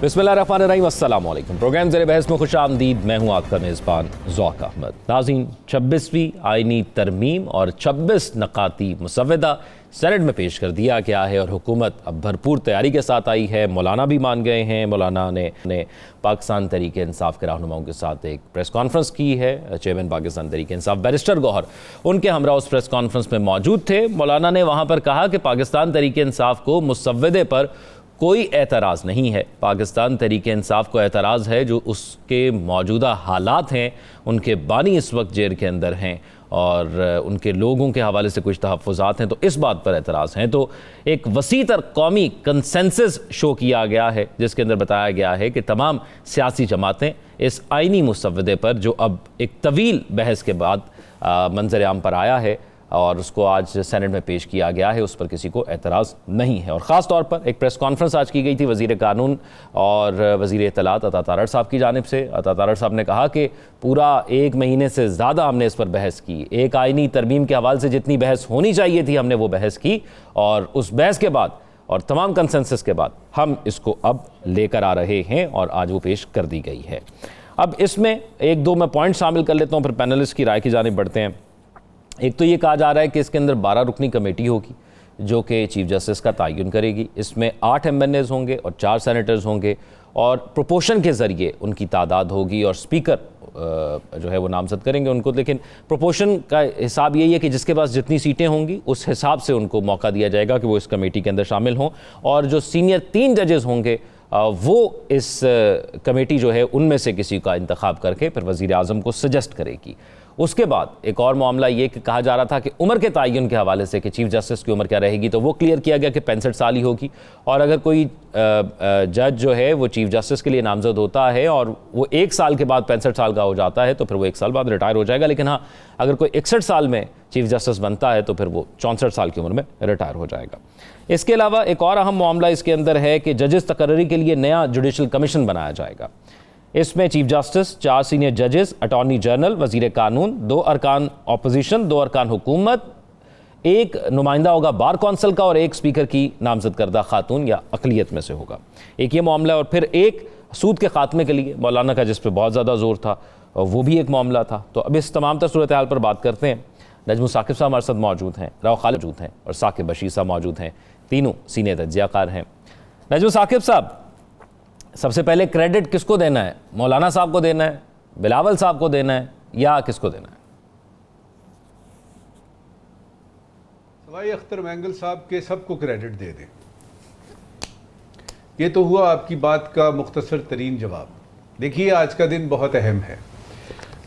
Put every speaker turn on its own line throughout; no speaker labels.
बिस्मिल्लाहिर्रहमानिर्रहीम, अस्सलाम वालेकुम। प्रोग्राम ज़ेरे बहस में खुशामदीद। मैं हूँ आपका मेज़बान ज़ौक़ अहमद। नाज़रीन, 26वीं आइनी तरमीम और 26 नकाती मुसव्वदा सेनेट में पेश कर दिया गया है और हुकूमत अब भरपूर तैयारी के साथ आई है। मौलाना भी मान गए हैं। मौलाना ने पाकिस्तान तहरीक इंसाफ के रहनुमाओं के साथ एक प्रेस कॉन्फ्रेंस की है। चेयरमैन पाकिस्तान तहरीक इंसाफ बैरिस्टर गौहर उनके हमरा उस प्रेस कॉन्फ्रेंस में मौजूद थे। मौलाना ने वहाँ पर कहा कि पाकिस्तान तहरीक इंसाफ को मुसव्वदे पर कोई एतराज़ नहीं है। पाकिस्तान तहरीक इंसाफ को एतराज़ है जो उसके मौजूदा हालात हैं, उनके बानी इस वक्त जेल के अंदर हैं और उनके लोगों के हवाले से कुछ तहफ़्फ़ुज़ात हैं, तो इस बात पर एतराज़ हैं। तो एक वसी तर कौमी कंसेंसस शो किया गया है जिसके अंदर बताया गया है कि तमाम सियासी जमातें इस आइनी मुसव्वदे पर, जो अब एक तवील बहस के बाद मंजर आम पर आया है और उसको आज सेनेट में पेश किया गया है, उस पर किसी को एतराज़ नहीं है। और ख़ास तौर पर एक प्रेस कॉन्फ्रेंस आज की गई थी वज़ीर कानून और वज़ीर इत्तलात अता तारड़ साहब की जानिब से। अता तारड़ साहब ने कहा कि पूरा 1 महीने से ज़्यादा हमने इस पर बहस की। एक आइनी तरमीम के हवाले से जितनी बहस होनी चाहिए थी हमने वो बहस की और उस बहस के बाद और तमाम कंसेंसस के बाद हम इसको अब लेकर आ रहे हैं और आज वो पेश कर दी गई है। अब इसमें 1-2 मैं पॉइंट शामिल कर लेता हूँ, फिर पैनलिस्ट की राय की जानिब बढ़ते हैं। एक तो ये कहा जा रहा है कि इसके अंदर 12 रुकनी कमेटी होगी जो कि चीफ जस्टिस का तयन करेगी। इसमें 8 MNAs होंगे और 4 सेनेटर्स होंगे और प्रोपोर्शन के ज़रिए उनकी तादाद होगी और स्पीकर जो है वो नामजद करेंगे उनको। लेकिन प्रोपोर्शन का हिसाब यही है कि जिसके पास जितनी सीटें होंगी उस हिसाब से उनको मौका दिया जाएगा कि वो इस कमेटी के अंदर शामिल हों। और जो सीनियर 3 जजेस होंगे वो इस कमेटी जो है उनमें से किसी का इंतखाब करके फिर वज़ीर आज़म को सजेस्ट करेगी। उसके बाद एक और मामला ये कि कहा जा रहा था कि उम्र के तयन के हवाले से कि चीफ जस्टिस की उम्र क्या रहेगी, तो वो क्लियर किया गया कि 65 साल ही होगी। और अगर कोई जज जो है वो चीफ जस्टिस के लिए नामजद होता है और वो 1 साल के बाद 65 साल का हो जाता है तो फिर वो 1 साल बाद रिटायर हो जाएगा। लेकिन हाँ, अगर कोई 61 साल में चीफ जस्टिस बनता है तो फिर वो 64 साल की उम्र में रिटायर हो जाएगा। इसके अलावा एक और अहम मामला इसके अंदर है कि जजेस तकर्री के लिए नया जुडिशल कमीशन बनाया जाएगा। इसमें चीफ जस्टिस, 4 सीनियर जजेस, अटॉर्नी जनरल, वज़ीर कानून, 2 अरकान अपोजिशन, 2 अरकान हुकूमत, 1 नुमाइंदा होगा बार कौंसिल का और 1 स्पीकर की नामजद करदा खातून या अक़लियत में से होगा। एक ये मामला। और फिर एक सूद के खात्मे के लिए मौलाना का जिस पर बहुत ज़्यादा जोर था वो भी एक मामला था। तो अब इस तमाम तर सूरत हाल पर बात करते हैं। नजमुल साकिब साहब हमारे साथ मौजूद हैं, राव खालिद मौजूद हैं और साकिब बशीर साहब मौजूद हैं। तीनों सीनियर तज्ज़ियाकार हैं। नजमुल साकिब साहब, सबसे पहले क्रेडिट किसको देना है? मौलाना साहब को देना है, बिलावल साहब को देना है या किसको देना है?
सवाई अख्तर मैंगल साहब के सबको क्रेडिट दे दें। ये तो हुआ आपकी बात का मुख्तसर तरीन जवाब। देखिए, आज का दिन बहुत अहम है,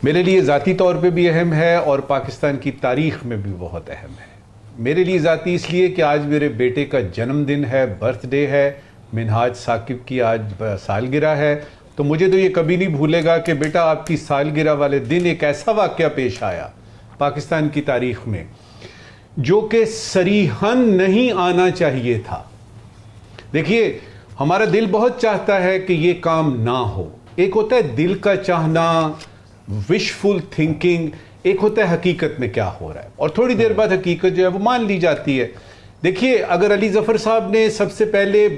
मेरे लिए ज़ाती तौर पे भी अहम है और पाकिस्तान की तारीख़ में भी बहुत अहम है। मेरे लिए ज़ाती इसलिए कि आज मेरे बेटे का जन्मदिन है, बर्थडे है। मिनहाज साकिब की आज सालगिरह है, तो मुझे तो ये कभी नहीं भूलेगा कि बेटा आपकी सालगिरह वाले दिन एक ऐसा वाक़या पेश आया पाकिस्तान की तारीख़ में जो कि सरीहन नहीं आना चाहिए था। देखिए, हमारा दिल बहुत चाहता है कि ये काम ना हो। एक होता है दिल का चाहना, विशफुल थिंकिंग, एक होता है हकीकत में क्या हो रहा है और थोड़ी देर बाद हकीकत जो है वो मान ली जाती है। देखिए, अगर अली ज़फ़र साहब ने सबसे पहले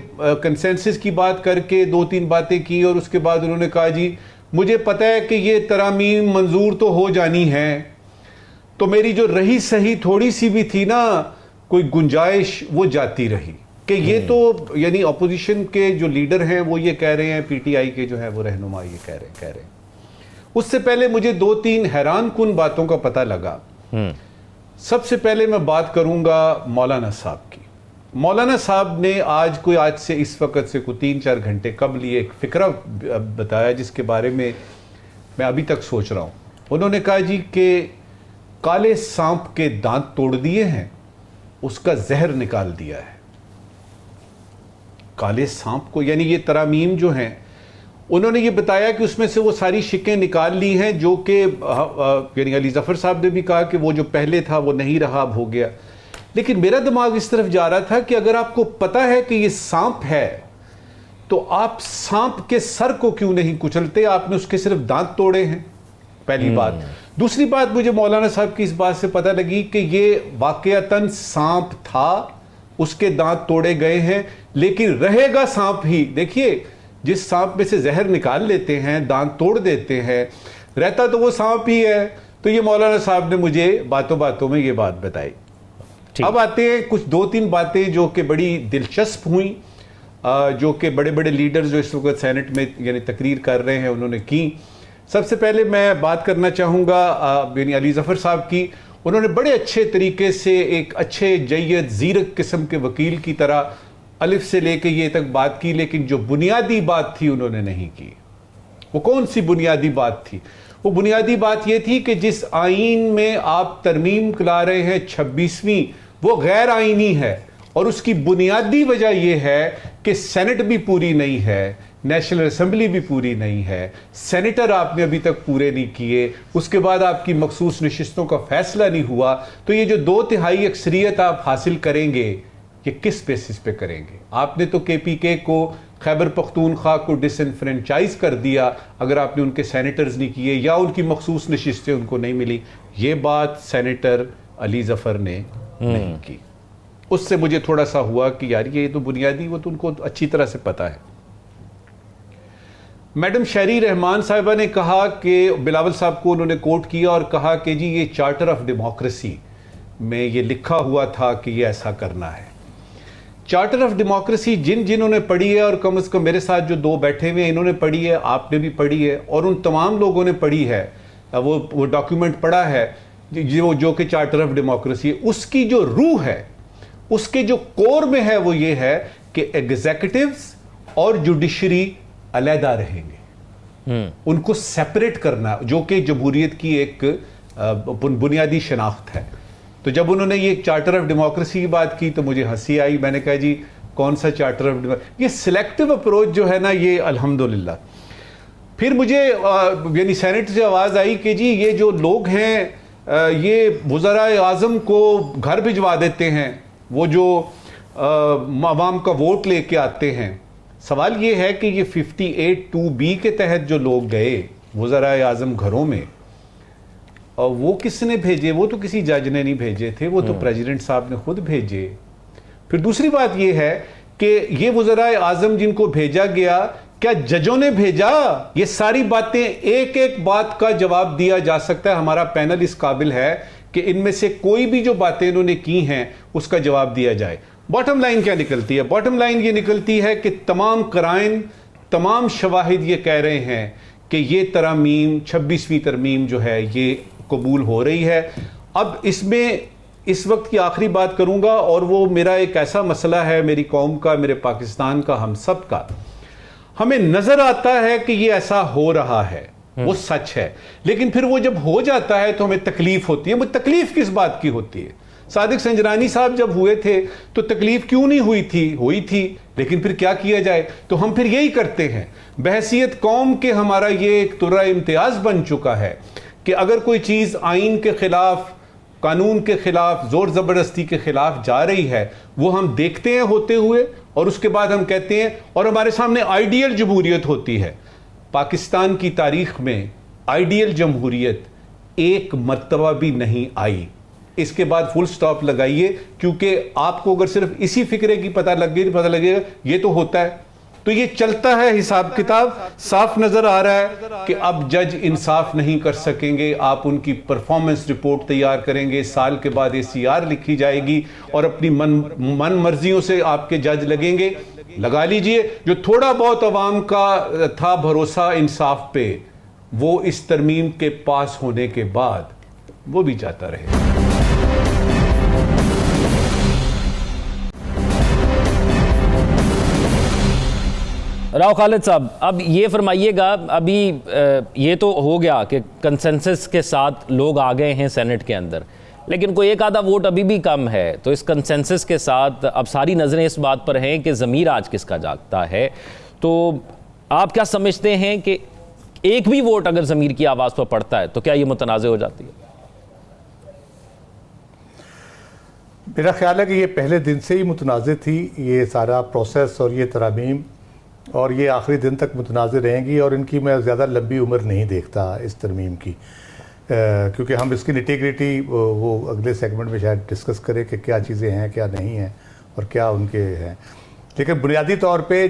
कंसेंसस की बात करके 2-3 बातें की और उसके बाद उन्होंने कहा जी मुझे पता है कि ये तरामीम मंजूर तो हो जानी है, तो मेरी जो रही सही थोड़ी सी भी थी ना कोई गुंजाइश वो जाती रही कि ये तो यानी अपोजिशन के जो लीडर हैं वो ये कह रहे हैं, PTI के जो है वो रहनुमा ये कह रहे हैं। उससे पहले मुझे 2-3 हैरान कुन बातों का पता लगा। सबसे पहले मैं बात करूंगा मौलाना साहब की। मौलाना साहब ने आज से इस वक्त से कोई 3-4 घंटे कबल ये एक फ़िक्रा बताया जिसके बारे में मैं अभी तक सोच रहा हूँ। उन्होंने कहा जी कि काले सांप के दांत तोड़ दिए हैं, उसका जहर निकाल दिया है। काले सांप को यानी ये तरामीम जो हैं, उन्होंने ये बताया कि उसमें से वो सारी शिकें निकाल ली हैं जो कि यानी अली ज़फ़र साहब ने भी कहा कि वो जो पहले था वो नहीं रहा, अब हो गया। लेकिन मेरा दिमाग इस तरफ जा रहा था कि अगर आपको पता है कि ये सांप है तो आप सांप के सर को क्यों नहीं कुचलते? आपने उसके सिर्फ दांत तोड़े हैं, पहली बात। दूसरी बात, मुझे मौलाना साहब की इस बात से पता लगी कि ये वाकयातन सांप था, उसके दांत तोड़े गए हैं लेकिन रहेगा सांप ही। देखिए, जिस सांप में से जहर निकाल लेते हैं, दांत तोड़ देते हैं, रहता तो वो सांप ही है। तो ये मौलाना साहब ने मुझे बातों बातों में ये बात बताई। अब आते हैं कुछ 2-3 बातें जो कि बड़ी दिलचस्प हुई, जो कि बड़े बड़े लीडर्स जो इस वक्त सेनेट में यानी तकरीर कर रहे हैं उन्होंने की। सबसे पहले मैं बात करना चाहूँगा यानी अली ज़फ़र साहब की। उन्होंने बड़े अच्छे तरीके से एक अच्छे जय्यद ज़ीरक किस्म के वकील की तरह अलिफ से लेके ये तक बात की, लेकिन जो बुनियादी बात थी उन्होंने नहीं की। वो कौन सी बुनियादी बात थी? वो बुनियादी बात ये थी कि जिस आइन में आप तरमीम ला रहे हैं 26वीं, वो गैर आइनी है और उसकी बुनियादी वजह यह है कि सेनेट भी पूरी नहीं है, नेशनल असेंबली भी पूरी नहीं है, सेनेटर आपने अभी तक पूरे नहीं किए, उसके बाद आपकी मखसूस नशिस्तों का फैसला नहीं हुआ। तो ये जो 2/3 अक्सरियत आप हासिल करेंगे, ये किस बेसिस पे करेंगे? आपने तो KPK को, खैबर पख्तूनख्वा को डिसइनफ्रेंचाइज कर दिया अगर आपने उनके सेनेटर्स नहीं किए या उनकी मखसूस नशिस्तें उनको नहीं मिली। ये बात सेनेटर अली ज़फ़र ने नहीं की। उससे मुझे थोड़ा सा हुआ कि यार ये तो बुनियादी, वो तो उनको अच्छी तरह से पता है। मैडम शहरी रहमान साहिबा ने कहा कि बिलावल साहब को उन्होंने कोट किया और कहा कि जी ये चार्टर ऑफ डेमोक्रेसी में ये लिखा हुआ था कि ये ऐसा करना है। चार्टर ऑफ डेमोक्रेसी जिन्होंने पढ़ी है, और कम से कम मेरे साथ जो 2 बैठे हुए हैं इन्होंने पढ़ी है, आपने भी पढ़ी है और उन तमाम लोगों ने पढ़ी है, वो डॉक्यूमेंट पढ़ा है जो कि चार्टर ऑफ डेमोक्रेसी है, उसकी जो रूह है, उसके जो कोर में है वो ये है कि एग्जीक्यूटिव्स और जुडिशरी अलहदा रहेंगे, उनको सेपरेट करना, जो कि जमहूरियत की एक बुनियादी शनाख्त है। तो जब उन्होंने ये चार्टर ऑफ डेमोक्रेसी की बात की तो मुझे हंसी आई। मैंने कहा जी कौन सा चार्टर ऑफ डेमोक्रेसी? ये सिलेक्टिव अप्रोच जो है ना, ये अल्हम्दुलिल्लाह। फिर मुझे यानी सेनेट से आवाज़ आई कि जी ये जो लोग हैं ये वज़राए आज़म को घर भिजवा देते हैं, वो जो अवाम का वोट लेके आते हैं। सवाल ये है कि ये 58(2)B के तहत जो लोग गए वज़राए आज़म घरों में, और वो किसने भेजे? वो तो किसी जज ने नहीं भेजे थे, वो तो प्रेसिडेंट साहब ने खुद भेजे। फिर दूसरी बात ये है कि ये वज़राए आज़म जिनको भेजा गया, क्या जजों ने भेजा? ये सारी बातें, एक एक बात का जवाब दिया जा सकता है। हमारा पैनल इस काबिल है कि इनमें से कोई भी जो बातें इन्होंने की हैं उसका जवाब दिया जाए। बॉटम लाइन क्या निकलती है? बॉटम लाइन ये निकलती है कि तमाम कराइन, तमाम शवाहिद ये कह रहे हैं कि ये तरमीम, 26वीं तरमीम जो है ये कबूल हो रही है। अब इसमें इस वक्त की आखिरी बात करूंगा, और वो मेरा एक ऐसा मसला है, मेरी कौम का, मेरे पाकिस्तान का, हम सब का। हमें नजर आता है कि ये ऐसा हो रहा है, वो सच है, लेकिन फिर वो जब हो जाता है तो हमें तकलीफ होती है। वो तकलीफ किस बात की होती है? सादिक संजरानी साहब जब हुए थे तो तकलीफ क्यों नहीं हुई थी? हुई थी, लेकिन फिर क्या किया जाए? तो हम फिर यही करते हैं। बहसीयत कौम के हमारा ये एक तुर्रा इम्तियाज बन चुका है कि अगर कोई चीज़ आइन के खिलाफ, कानून के खिलाफ, जोर ज़बरदस्ती के खिलाफ जा रही है, वो हम देखते हैं होते हुए, और उसके बाद हम कहते हैं, और हमारे सामने आइडियल जमहूरियत होती है। पाकिस्तान की तारीख में आइडियल जमहूरियत एक मर्तबा भी नहीं आई। इसके बाद फुल स्टॉप लगाइए, क्योंकि आपको अगर सिर्फ इसी फिक्रे की पता लगेगा ये तो होता है, तो ये चलता है। हिसाब किताब साफ नजर आ रहा है कि अब जज इंसाफ नहीं कर सकेंगे। आप उनकी परफॉर्मेंस रिपोर्ट तैयार करेंगे, साल के बाद ACR लिखी जाएगी और अपनी मन मर्जियों से आपके जज लगेंगे। लगा लीजिए, जो थोड़ा बहुत अवाम का था भरोसा इंसाफ पे, वो इस तरमीम के पास होने के बाद वो भी जाता रहेगा।
राव खालिद साहब, अब ये फरमाइएगा, अभी ये तो हो गया कि कंसेंसस के साथ लोग आ गए हैं सेनेट के अंदर, लेकिन कोई एक आधा वोट अभी भी कम है। तो इस कंसेंसस के साथ अब सारी नज़रें इस बात पर हैं कि ज़मीर आज किसका जागता है। तो आप क्या समझते हैं कि एक भी वोट अगर ज़मीर की आवाज़ पर पड़ता है तो क्या ये मुतनाज़ हो जाती है?
मेरा ख्याल है कि ये पहले दिन से ही मुतनाज़ थी, ये सारा प्रोसेस और ये तरामीम, और ये आखिरी दिन तक मुतनाज़ रहेंगी। और इनकी मैं ज़्यादा लंबी उम्र नहीं देखता इस तरमीम की, क्योंकि हम इसकी निटी-ग्रिटी वो अगले सेगमेंट में शायद डिस्कस करें कि क्या चीज़ें हैं, क्या नहीं हैं और क्या उनके हैं। लेकिन बुनियादी तौर पे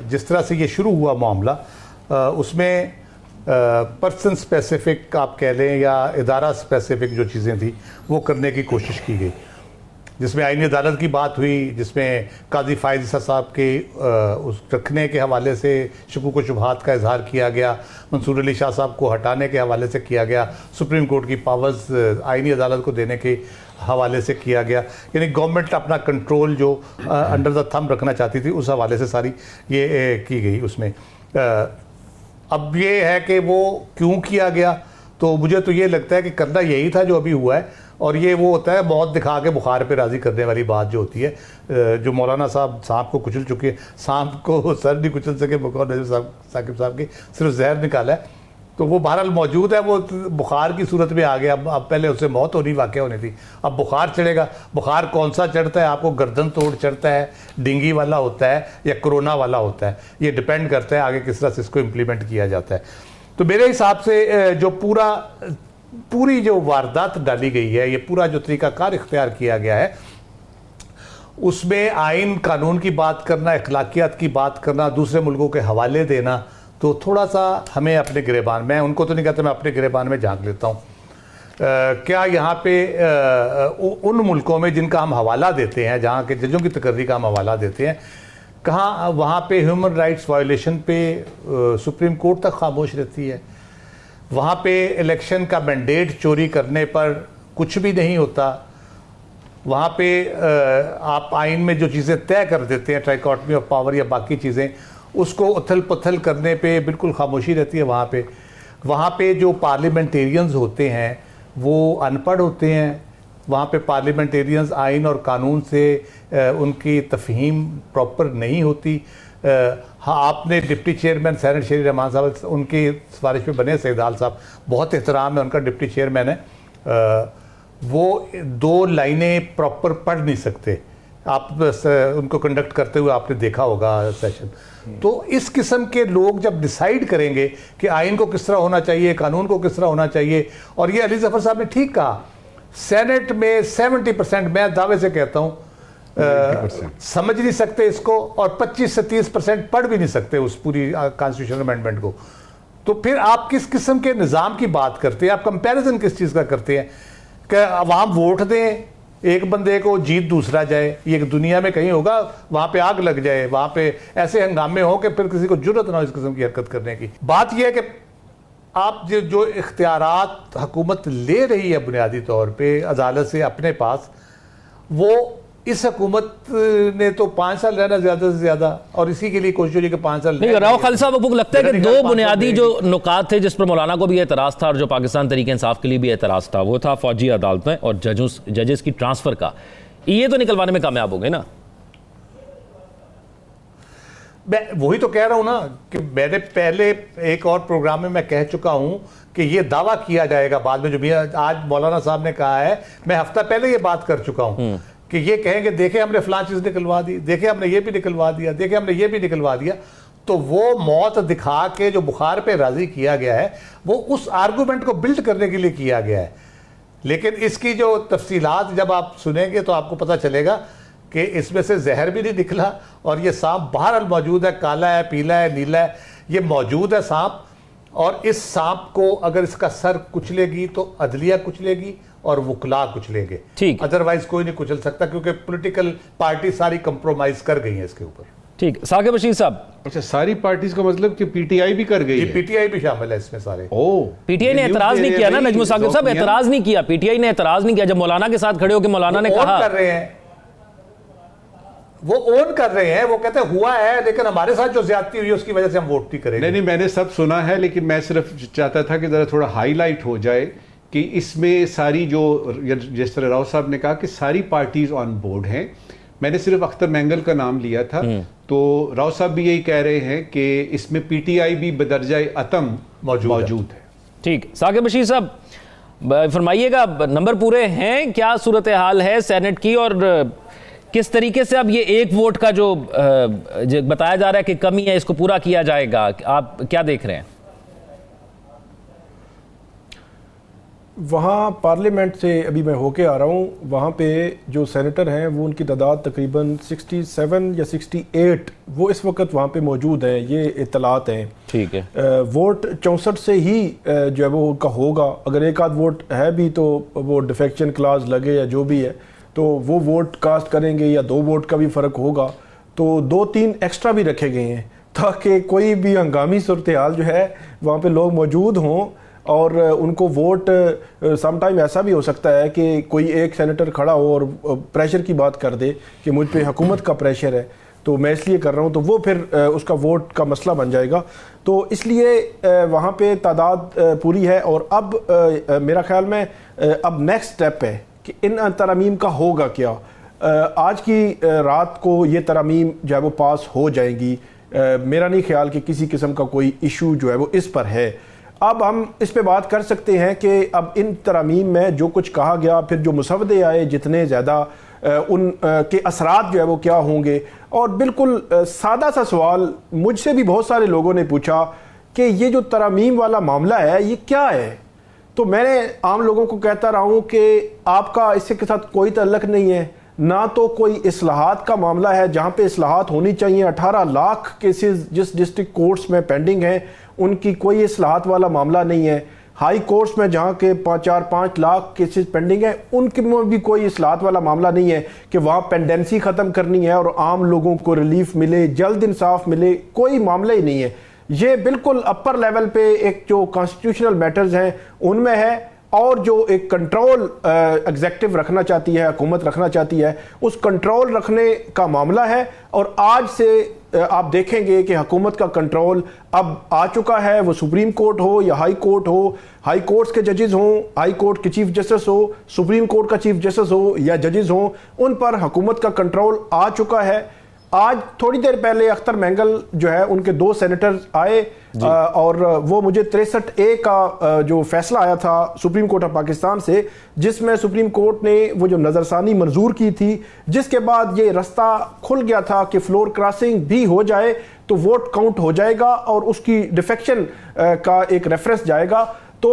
जिस तरह से ये शुरू हुआ मामला, उसमें पर्सन स्पेसिफिक आप कह लें या इदारा स्पेसिफिक जो चीज़ें थी वो करने की कोशिश की गई, जिसमें आईनी अदालत की बात हुई, जिसमें काजी फायद ईसा साहब के उस रखने के हवाले से शकूक व शुबहात का इजहार किया गया, मंसूर अली शाह साहब को हटाने के हवाले से किया गया, सुप्रीम कोर्ट की पावर्स आईनी अदालत को देने के हवाले से किया गया, यानी गवर्नमेंट अपना कंट्रोल जो अंडर द थंब रखना चाहती थी उस हवाले से सारी ये की गई उसमें। अब ये है कि वो क्यों किया गया, तो मुझे तो ये लगता है कि करना यही था जो अभी हुआ है, और ये वो होता है मौत दिखा के बुखार पे राज़ी करने वाली बात जो होती है, जो मौलाना साहब सांप को कुचल चुके हैं, सांप को सर नहीं कुचल सके बकौल नज़ीर साकिब साहब के, सिर्फ जहर निकाला है, तो वो बहरहाल मौजूद है, वो बुखार की सूरत में आ गया। अब पहले उससे मौत होनी वाक़या होनी थी, अब बुखार चढ़ेगा। बुखार कौन सा चढ़ता है, आपको गर्दन तोड़ चढ़ता है, डेंगू वाला होता है या कोरोना वाला होता है, ये डिपेंड करता है आगे किस तरह से इसको इम्प्लीमेंट किया जाता है। तो मेरे हिसाब से जो पूरी जो वारदात डाली गई है, ये पूरा जो तरीक़ाकार इख्तियार किया गया है, उसमें आइन कानून की बात करना, अखलाकियात की बात करना, दूसरे मुल्कों के हवाले देना, तो थोड़ा सा हमें अपने गिरेबान, मैं उनको तो नहीं कहता, मैं अपने गिरेबान में झांक लेता हूँ। क्या यहाँ पे उन मुल्कों में जिनका हम हवाला देते हैं, जहाँ के जजों की तकर्री का हम हवाला देते हैं, कहाँ वहाँ पे ह्यूमन राइट्स वायलेशन पे सुप्रीम कोर्ट तक खामोश रहती है, वहाँ पे इलेक्शन का मैंडेट चोरी करने पर कुछ भी नहीं होता, वहाँ पे आप आइन में जो चीज़ें तय कर देते हैं, ट्राइकॉटमी ऑफ पावर या बाकी चीज़ें, उसको उथल पुथल करने पे बिल्कुल खामोशी रहती है। वहाँ पे जो पार्लियामेंटेरियंस होते हैं वो अनपढ़ होते हैं, वहाँ पे पार्लियामेंटेरियंस आइन और कानून से उनकी तफहीम प्रॉपर नहीं होती। हाँ, आपने डिप्टी चेयरमैन सेनेट शेरी रहमान साहब, उनकी सिफारिश पे बने सईदाल साहब, बहुत एहतराम है उनका, डिप्टी चेयरमैन है, वो 2 लाइनें प्रॉपर पढ़ नहीं सकते, आप उनको कंडक्ट करते हुए आपने देखा होगा सेशन। तो इस किस्म के लोग जब डिसाइड करेंगे कि आइन को किस तरह होना चाहिए, कानून को किस तरह होना चाहिए, और ये अली जफर साहब ने ठीक कहा, सेनेट में 70% मैं दावे से कहता हूँ समझ नहीं सकते इसको, और 25 से 30% पढ़ भी नहीं सकते उस पूरी कॉन्स्टिट्यूशनल अमेंडमेंट को। तो फिर आप किस किस्म के निज़ाम की बात करते हैं, आप कंपैरिजन किस चीज़ का करते हैं कि अवाम वोट दें, एक बंदे को जीत दूसरा जाए, ये दुनिया में कहीं होगा, वहाँ पे आग लग जाए, वहाँ पे ऐसे हंगामे हो कि फिर किसी को जुर्रत ना हो इस किस्म की हरकत करने की। बात यह है कि आप जो इख्तियारात हुकूमत ले रही है बुनियादी तौर पे अदालत से अपने पास, वो इस हुकूमत ने तो 5 साल रहना ज़्यादा से ज़्यादा, और इसी के लिए कोशिश हो रही है कि 5 साल
नहीं। राव खालिद साहब, आपको लगता है कि 2 बुनियादी जो नुकात थे जिस पर मौलाना को भी एतराज़ था और जो पाकिस्तान तरीके इंसाफ के लिए भी एतराज़ था, वो था फौजी अदालतें और जजेस की ट्रांसफ़र का, ये तो निकलवाने में कामयाब हो गए ना?
मैं वही तो कह रहा हूँ ना कि मैंने पहले एक और प्रोग्राम में मैं कह चुका हूँ कि ये दावा किया जाएगा बाद में, जो भी आज मौलाना साहब ने कहा है, मैं हफ्ता पहले ये बात कर चुका हूँ कि ये कहेंगे देखे हमने फलां चीज़ निकलवा दी, देखे हमने ये भी निकलवा दिया, देखे हमने ये भी निकलवा दिया। तो वो मौत दिखा के जो बुखार पे राज़ी किया गया है, वो उस आर्गूमेंट को बिल्ड करने के लिए किया गया है। लेकिन इसकी जो तफसीलात जब आप सुनेंगे तो आपको पता चलेगा कि इसमें से जहर भी नहीं निकला, और ये सांप बहरहाल मौजूद है, काला है, पीला है, नीला है, ये मौजूद है सांप, और इस सांप को अगर इसका सर कुचलेगी तो अदलिया कुचलेगी और वकला कुचलेंगे,
ठीक,
अदरवाइज कोई नहीं कुचल सकता, क्योंकि पॉलिटिकल पार्टी सारी कंप्रोमाइज कर गई है इसके ऊपर।
ठीक, साकिब बशीर साहब।
अच्छा, सारी पार्टीज का मतलब कि पीटीआई भी कर गई है?
पीटीआई भी शामिल है इसमें सारे।
पीटीआई ने एतराज नहीं किया ना नजमुल साकिब साहब, एतराज नहीं किया, पीटीआई ने एतराज नहीं किया जब मौलाना के साथ खड़े होकर मौलाना ने कहा।
कर रहे हैं, वो ओन कर रहे हैं, वो कहते हैं हुआ है, लेकिन हमारे साथ जो ज्यादती हुई उसकी वजह से हम वोट नहीं करेंगे।
नहीं, मैंने सब सुना है, लेकिन मैं सिर्फ चाहता था कि जरा थोड़ा हाईलाइट हो जाए कि इसमें सारी जो, जिस तरह राव साहब ने कहा कि सारी पार्टीज ऑन बोर्ड हैं, मैंने सिर्फ अख्तर मैंगल का नाम लिया था, तो राव साहब भी यही कह रहे हैं कि इसमें पीटीआई भी बदरजाए अतम मौजूद है।
ठीक, साकिब बशीर साहब फरमाइएगा, नंबर पूरे हैं, क्या सूरत हाल है सेनेट की, और किस तरीके से अब ये एक वोट का जो बताया जा रहा है कि कमी है, इसको पूरा किया जाएगा, आप क्या देख रहे हैं?
वहाँ पार्लियामेंट से अभी मैं होके आ रहा हूँ, वहाँ पे जो सेनेटर हैं वो उनकी तादाद तकरीबन 67 या 68 वो इस वक्त वहाँ पे मौजूद हैं, ये इत्तलात हैं।
ठीक है।
वोट 64 से ही जो है वो उनका होगा। अगर एक आध वोट है भी तो वो डिफेक्शन क्लास लगे या जो भी है तो वो वोट कास्ट करेंगे, या 2 वोट का भी फ़र्क होगा तो 2-3 एक्स्ट्रा भी रखे गए हैं ताकि कोई भी हंगामी सूरत हाल जो है वहाँ पे लोग मौजूद हों और उनको वोट। समटाइम ऐसा भी हो सकता है कि कोई एक सेनेटर खड़ा हो और प्रेशर की बात कर दे कि मुझ पे हुकूमत का प्रेशर है तो मैं इसलिए कर रहा हूँ, तो वो फिर उसका वोट का मसला बन जाएगा। तो इसलिए वहाँ पे तादाद पूरी है। और अब मेरा ख्याल में अब नेक्स्ट स्टेप है कि इन तरमीम का होगा क्या। आज की रात को ये तरमीम जो है वो पास हो जाएंगी। मेरा नहीं ख्याल कि किसी किस्म का कोई इशू जो है वो इस पर है। अब हम इस पे बात कर सकते हैं कि अब इन तरमीम में जो कुछ कहा गया, फिर जो मुसवदे आए जितने ज़्यादा, उन के असरात जो है वो क्या होंगे। और बिल्कुल सादा सा सवाल मुझसे भी बहुत सारे लोगों ने पूछा कि ये जो तरमीम वाला मामला है ये क्या है। तो मैंने आम लोगों को कहता रहा हूँ कि आपका इससे के साथ कोई तल्लक नहीं है, ना तो कोई इस्लाहात का मामला है जहाँ पे इस्लाहात होनी चाहिए। 18 लाख केसेस जिस डिस्ट्रिक्ट कोर्ट्स में पेंडिंग हैं उनकी कोई इस्लाहात वाला मामला नहीं है। हाई कोर्ट्स में जहाँ के 4-5 लाख केसेस पेंडिंग हैं उनके में भी कोई इस्लाहात वाला मामला नहीं है कि वहाँ पेंडेंसी ख़त्म करनी है और आम लोगों को रिलीफ मिले, जल्द इंसाफ मिले, कोई मामला ही नहीं है। ये बिल्कुल अपर लेवल पे एक जो कॉन्स्टिट्यूशनल मैटर्स हैं उनमें है, और जो एक कंट्रोल एग्जेक्टिव रखना चाहती है, हुकूमत रखना चाहती है, उस कंट्रोल रखने का मामला है। और आज से आप देखेंगे कि हुकूमत का कंट्रोल अब आ चुका है, वो सुप्रीम कोर्ट हो या हाई कोर्ट हो, हाई कोर्ट्स के जजेस हों, हाई कोर्ट के चीफ जस्टिस हो, सुप्रीम कोर्ट का चीफ जस्टिस हो या जजेस हों, उन पर हुकूमत का कंट्रोल आ चुका है। आज थोड़ी देर पहले अख्तर मेंगल जो है उनके 2 सेनेटर्स आए और वो मुझे 63A का जो फैसला आया था सुप्रीम कोर्ट ऑफ पाकिस्तान से, जिसमें सुप्रीम कोर्ट ने वो जो नज़रसानी मंजूर की थी, जिसके बाद ये रास्ता खुल गया था कि फ्लोर क्रॉसिंग भी हो जाए तो वोट काउंट हो जाएगा और उसकी डिफेक्शन का एक रेफरेंस जाएगा तो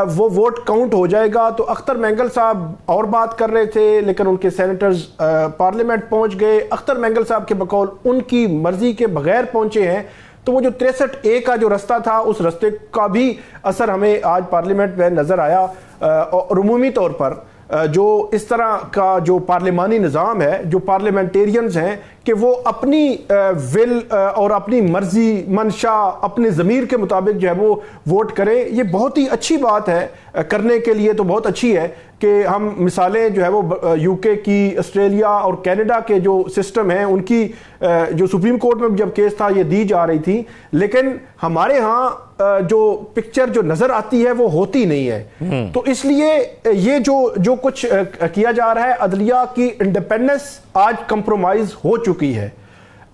वो वोट काउंट हो जाएगा। तो अख्तर मेंगल साहब और बात कर रहे थे लेकिन उनके सेनेटर्स पार्लियामेंट पहुंच गए। अख्तर मेंगल साहब के बकौल उनकी मर्जी के बगैर पहुंचे हैं। तो वो जो 63A का जो रास्ता था उस रास्ते का भी असर हमें आज पार्लियामेंट में नजर आया। और उमूमी तौर पर जो इस तरह का जो पार्लिमानी निज़ाम है, जो पार्लियामेंटेरियंस हैं कि वो अपनी विल और अपनी मर्जी, मंशा, अपने ज़मीर के मुताबिक जो है वो वोट करें, ये बहुत ही अच्छी बात है। करने के लिए तो बहुत अच्छी है कि हम मिसालें जो है वो यूके की, ऑस्ट्रेलिया और कनाडा के जो सिस्टम हैं उनकी जो सुप्रीम कोर्ट में जब केस था ये दी जा रही थी, लेकिन हमारे यहाँ जो पिक्चर जो नजर आती है वो होती नहीं है। तो इसलिए ये जो कुछ किया जा रहा है, अदलिया की इंडिपेंडेंस आज कंप्रोमाइज हो चुकी है।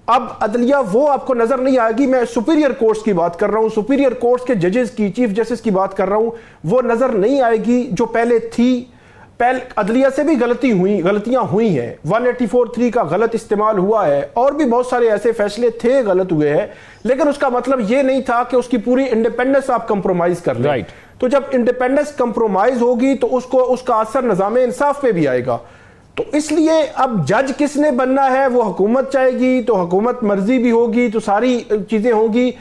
अब अदलिया वो आपको नजर नहीं आएगी। मैं सुपीरियर कोर्ट्स की बात कर रहा हूं, सुपीरियर कोर्ट्स के जजेस की, चीफ जस्टिस की बात कर रहा हूं, वो नजर नहीं आएगी जो पहले थी। पहले अदलिया से भी गलतियां हुई हैं। 184(3) का गलत इस्तेमाल हुआ है और भी बहुत सारे ऐसे फैसले थे गलत हुए हैं, लेकिन उसका मतलब ये नहीं था कि उसकी पूरी इंडिपेंडेंस आप कंप्रोमाइज कर लें। तो जब इंडिपेंडेंस कंप्रोमाइज होगी तो उसका असर निज़ाम इंसाफ पे भी आएगा। तो इसलिए अब जज किसने बनना है वो हुकूमत चाहेगी तो हुकूमत मर्जी भी होगी तो सारी चीजें होंगी।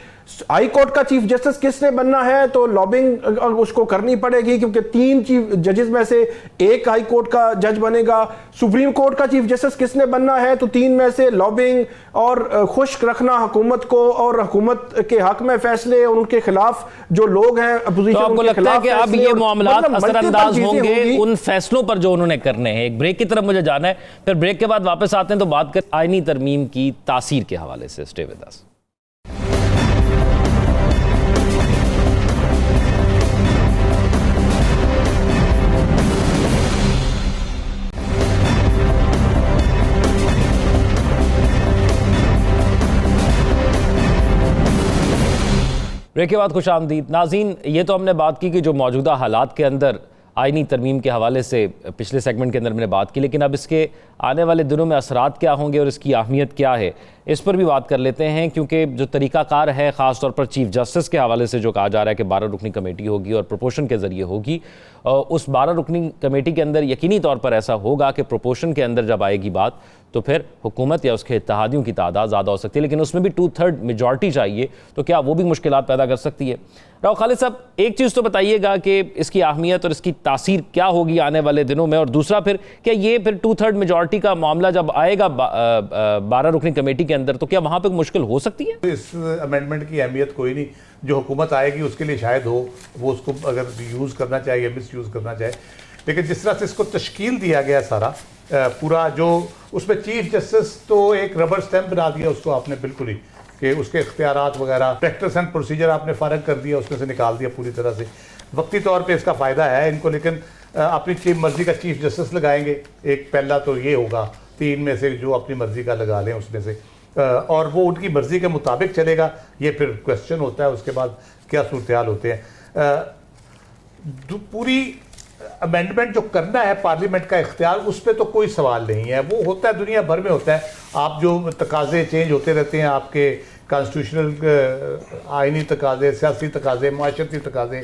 हाई कोर्ट का चीफ जस्टिस किसने बनना है तो लॉबिंग उसको करनी पड़ेगी क्योंकि 3 चीफ जजेस में से एक हाई कोर्ट का जज बनेगा। सुप्रीम कोर्ट का चीफ जस्टिस किसने बनना है तो 3 में से लॉबिंग और खुश्क रखना हुकूमत को और हुकूमत के हक में फैसले और उनके खिलाफ जो लोग हैं अपोजिशन,
तो आपको लगता है कि अब ये मामला असरअंदाज होंगे उन फैसलों पर जो उन्होंने करने हैं? एक ब्रेक की तरफ मुझे जाना है, फिर ब्रेक के बाद वापस आते हैं तो बात कर आईनी तरमीम की तासीर के हवाले से। Stay with us. ब्रेक के बाद खुश आमदीद नाज़रीन। ये तो हमने बात की कि जो मौजूदा हालात के अंदर आईनी तरमीम के हवाले से पिछले सेगमेंट के अंदर मैंने बात की, लेकिन अब इसके आने वाले दिनों में असरात क्या होंगे और इसकी अहमियत क्या है, इस पर भी बात कर लेते हैं, क्योंकि जो तरीकाकार है ख़ासतौर पर चीफ जस्टिस के हवाले से जो कहा जा रहा है कि 12 रुकनी कमेटी होगी और प्रोपोर्शन के ज़रिए होगी, उस 12 रुकनी कमेटी के अंदर यकीनी तौर पर ऐसा होगा कि प्रोपोर्शन के अंदर जब आएगी बात तो फिर हुकूमत या उसके इत्तेहादियों की तादाद ज़्यादा हो सकती है, लेकिन उसमें भी 2/3 मेजॉरिटी चाहिए, तो क्या वो भी मुश्किलात पैदा कर सकती है? राव खालिद साहब, एक चीज़ तो बताइएगा कि इसकी अहमियत और इसकी तासीर क्या होगी आने वाले दिनों में, और दूसरा फिर क्या ये फिर 2/3 मेजॉरिटी का मामला जब आएगा 12 रुकनी कमेटी के अंदर, तो क्या वहाँ पर मुश्किल हो सकती है?
इस अमेंडमेंट की अहमियत कोई नहीं, जो हुकूमत आएगी उसके लिए शायद हो, वो उसको अगर यूज़ करना चाहे या मिस यूज़ करना चाहे, लेकिन जिस तरह से इसको तश्कील दिया गया सारा पूरा, जो उसमें चीफ जस्टिस तो एक रबर स्टैम्प बना दिया उसको आपने बिल्कुल ही, कि उसके इख्तियारात वगैरह प्रैक्टिस एंड प्रोसीजर आपने फ़ारग कर दिया, उसमें से निकाल दिया पूरी तरह से। वक्ती तौर पे इसका फ़ायदा है इनको, लेकिन अपनी मर्ज़ी का चीफ जस्टिस लगाएंगे, एक पहला तो ये होगा 3 में से जो अपनी मर्ज़ी का लगा लें उसमें से, और वो उनकी मर्ज़ी के मुताबिक चलेगा, ये फिर क्वेश्चन होता है उसके बाद क्या सूरत हाल होते हैं। पूरी अमेंडमेंट जो करना है पार्लियामेंट का इख्तियार, उस पर तो कोई सवाल नहीं है, वो होता है दुनिया भर में होता है। आप जो तकाजे चेंज होते रहते हैं, आपके कॉन्स्टिट्यूशनल आइनी तकाजे, सियासी तकाजे, माशरती तकाजे,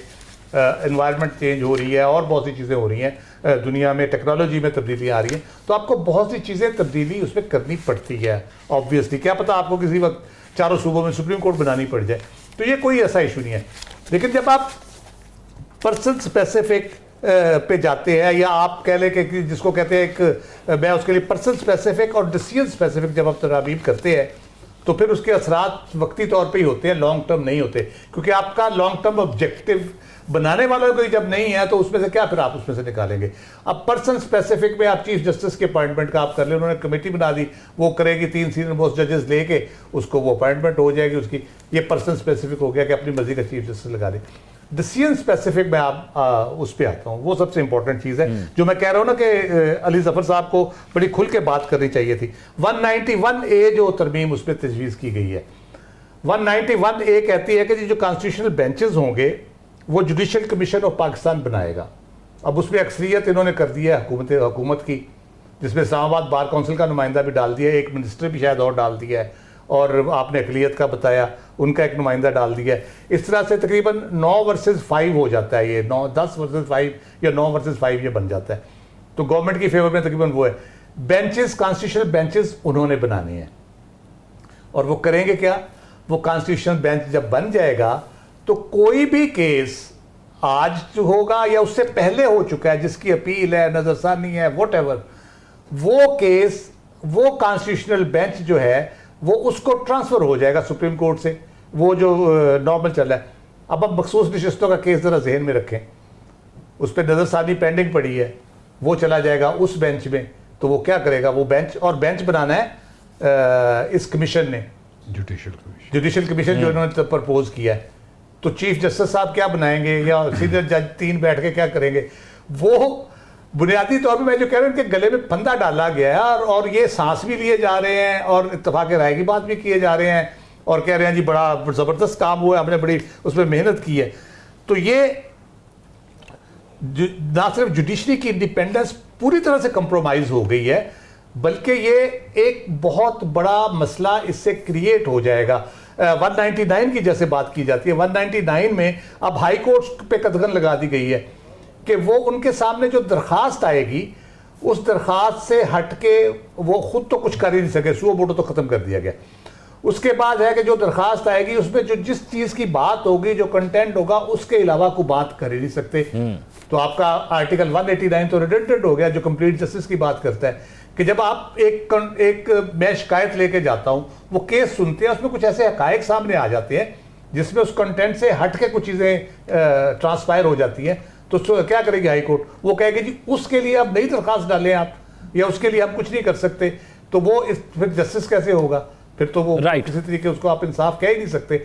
एनवायरनमेंट चेंज हो रही है और बहुत सी चीज़ें हो रही हैं दुनिया में, टेक्नोलॉजी में तब्दीलियाँ आ रही हैं, तो आपको बहुत सी चीज़ें तब्दीली उसमें करनी पड़ती है ऑब्वियसली। क्या पता आपको किसी वक्त चारों सूबों में सुप्रीम कोर्ट बनानी पड़ जाए, तो ये कोई ऐसा इशू नहीं है। लेकिन जब आप पर्सन स्पेसिफिक पे जाते हैं, या आप कह लें कि जिसको कहते हैं एक, मैं उसके लिए पर्सन स्पेसिफिक और डिसीजन स्पेसिफिक जब आप तरामीम करते हैं, तो फिर उसके असरात वक्ती तौर पे ही होते हैं, लॉन्ग टर्म नहीं होते, क्योंकि आपका लॉन्ग टर्म ऑब्जेक्टिव बनाने वालों को जब नहीं है तो उसमें से क्या फिर आप उसमें से निकालेंगे। अब पर्सन स्पेसिफिक में आप चीफ जस्टिस के अपॉइंटमेंट का आप कर ले, उन्होंने कमेटी बना दी, वो करेगी, 3 सीनियर मोस्ट जजेस लेके उसको वो अपॉइंटमेंट हो जाएगी उसकी। ये पर्सन स्पेसिफिक हो गया कि अपनी मर्जी का चीफ जस्टिस लगा दे। डिसीजन स्पेसिफिक में आप उस पर आता हूँ, वो सबसे इंपॉर्टेंट चीज़ है जो मैं कह रहा हूँ ना कि अली जफर साहब को बड़ी खुल के बात करनी चाहिए थी। 191A जो तरमीम उस पर तजवीज़ की गई है, 191A कहती है कि जो कॉन्स्टिट्यूशनल बेंचेस होंगे वो जुडिशल कमीशन ऑफ पाकिस्तान बनाएगा। अब उसमें अक्सरियत इन्होंने कर दी है हुकूमत की, जिसमें इस्लामाबाद बार काउंसिल का नुमाइंदा भी डाल दिया है, एक मिनिस्टर भी शायद और डाल दिया है, और आपने अकलियत का बताया उनका एक नुमाइंदा डाल दिया है। इस तरह से तकरीबन 9 वर्सेस 5 हो जाता है, ये 10 वर्सेस 5 या 9 वर्सेस 5 ये बन जाता है। तो गवर्नमेंट की फेवर में तकरीबन वो है। बेंचेस, कॉन्स्टिट्यूशनल बेंचेस उन्होंने बनाने हैं, और वो करेंगे क्या, वो कॉन्स्टिट्यूशनल बेंच जब बन जाएगा तो कोई भी केस आज जो होगा या उससे पहले हो चुका है, जिसकी अपील है, नजरसानी है, व्हाटएवर, वो केस वो कॉन्स्टिट्यूशनल बेंच जो है वो उसको ट्रांसफर हो जाएगा सुप्रीम कोर्ट से, वो जो नॉर्मल चल रहा है। अब हम मखसूस नशिस्तों का केस जरा जहन में रखें, उस पर नजरसानी पेंडिंग पड़ी है, वो चला जाएगा उस बेंच में, तो वो क्या करेगा, वो बेंच, और बेंच बनाना है इस कमीशन ने, जुडिशल कमीशन जो इन्होंने प्रपोज किया है। तो चीफ जस्टिस साहब क्या बनाएंगे, या सीनियर जज 3 बैठ के क्या करेंगे? वो बुनियादी तौर पे मैं जो कह रहा हूँ उनके गले में फंदा डाला गया है, और ये सांस भी लिए जा रहे हैं और इत्तफाक राय की बात भी किए जा रहे हैं, और कह रहे हैं जी बड़ा ज़बरदस्त काम हुआ है, हमने बड़ी उसमें मेहनत की है। तो ये ना सिर्फ जुडिशरी की इंडिपेंडेंस पूरी तरह से कंप्रोमाइज हो गई है, बल्कि ये एक बहुत बड़ा मसला इससे क्रिएट हो जाएगा। 199 की जैसे बात की जाती है, 199 में अब हाई कोर्ट पे कदगन लगा दी गई है कि वो उनके सामने जो दरखास्त आएगी उस दरखास्त से हट के वो खुद तो कुछ कर ही नहीं सके, सुओ मोटो तो ख़त्म कर दिया गया। उसके बाद है कि जो दरखास्त आएगी उसमें जो जिस चीज़ की बात होगी, जो कंटेंट होगा, उसके अलावा कोई बात कर ही नहीं सकते। तो आपका आर्टिकल 189 तो रिडंडेंट हो गया, जो कंप्लीट जस्टिस की बात करता है कि जब आप एक मैं शिकायत लेके जाता हूँ, वो केस सुनते हैं, उसमें कुछ ऐसे हकायक सामने आ जाते हैं जिसमें उस कंटेंट से हट के कुछ चीज़ें ट्रांसपायर हो जाती हैं, तो क्या करेगी हाई कोर्ट? वो कहेगी जी उसके लिए अब नई दरखास्त डालें आप, या उसके लिए हम कुछ नहीं कर सकते। तो वो फिर जस्टिस कैसे होगा? फिर तो वो किसी तरीके उसको आप इंसाफ कह ही नहीं सकते।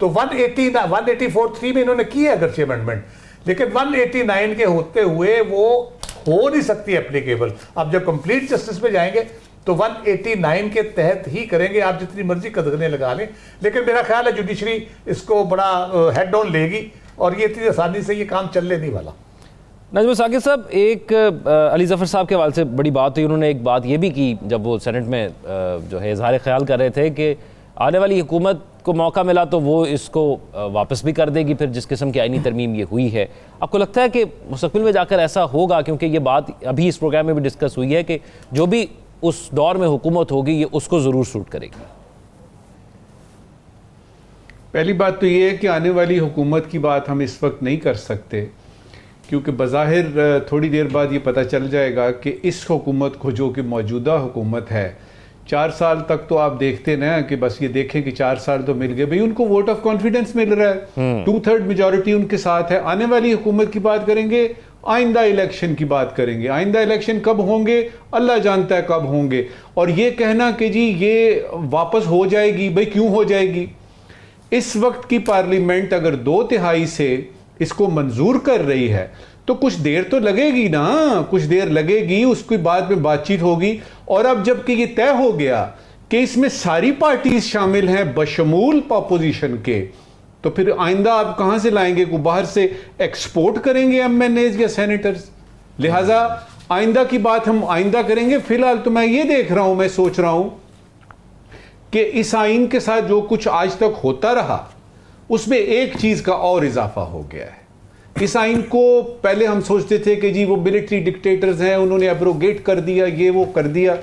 तो 184(3) में इन्होंने की है अगरचे अमेंडमेंट, लेकिन 189 के होते हुए वो हो नहीं सकती एप्लीकेबल। अब जब कंप्लीट जस्टिस में जाएंगे तो 189 के तहत ही करेंगे, आप जितनी मर्जी कदगने लगा लें। लेकिन मेरा ख्याल है जुडिशरी इसको बड़ा हेड ऑन लेगी, और ये इतनी आसानी से ये काम चलने नहीं वाला।
नजम साकिब साहब, एक अली ज़फ़र साहब के हवाले से बड़ी बात हुई। उन्होंने एक बात ये भी की जब वो सेनेट में जो है इज़हार ख्याल कर रहे थे कि आने वाली हुकूमत को मौका मिला तो वो इसको वापस भी कर देगी, फिर जिस किस्म की आईनी तरमीम ये हुई है। आपको लगता है कि मुस्तक़बिल में जाकर ऐसा होगा? क्योंकि ये बात अभी इस प्रोग्राम में भी डिस्कस हुई है कि जो भी उस दौर में हुकूमत होगी ये उसको ज़रूर सूट करेगी।
पहली बात तो ये है कि आने वाली हुकूमत की बात हम इस वक्त नहीं कर सकते, क्योंकि बज़ाहिर थोड़ी देर बाद ये पता चल जाएगा कि इस हुकूमत को, जो कि मौजूदा हुकूमत है, 4 साल तक तो आप देखते ना कि बस ये देखें कि 4 साल तो मिल गए भाई, उनको वोट ऑफ कॉन्फिडेंस मिल रहा है, 2/3 मेजॉरिटी उनके साथ है। आने वाली हुकूमत की बात करेंगे, आइंदा इलेक्शन की बात करेंगे। आइंदा इलेक्शन कब होंगे अल्लाह जानता है कब होंगे। और ये कहना कि जी ये वापस हो जाएगी, भाई क्यों हो जाएगी? इस वक्त की पार्लियामेंट अगर 2/3 से इसको मंजूर कर रही है तो कुछ देर तो लगेगी ना, कुछ देर लगेगी, उसकी बाद में बातचीत होगी। और अब जबकि ये तय हो गया कि इसमें सारी पार्टीज शामिल हैं बशमूल अपोजिशन के, तो फिर आइंदा आप कहां से लाएंगे? को बाहर से एक्सपोर्ट करेंगे MNAs या सेनेटर्स? लिहाजा आइंदा की बात हम आइंदा करेंगे। फिलहाल तो मैं ये देख रहा हूं, मैं सोच रहा हूं कि इस आइन के साथ जो कुछ आज तक होता रहा उसमें एक चीज का और इजाफा हो गया है। इस आइन को पहले हम सोचते थे कि जी वो मिलिट्री डिक्टेटर्स हैं, उन्होंने एब्रोगेट कर दिया, ये वो कर दिया।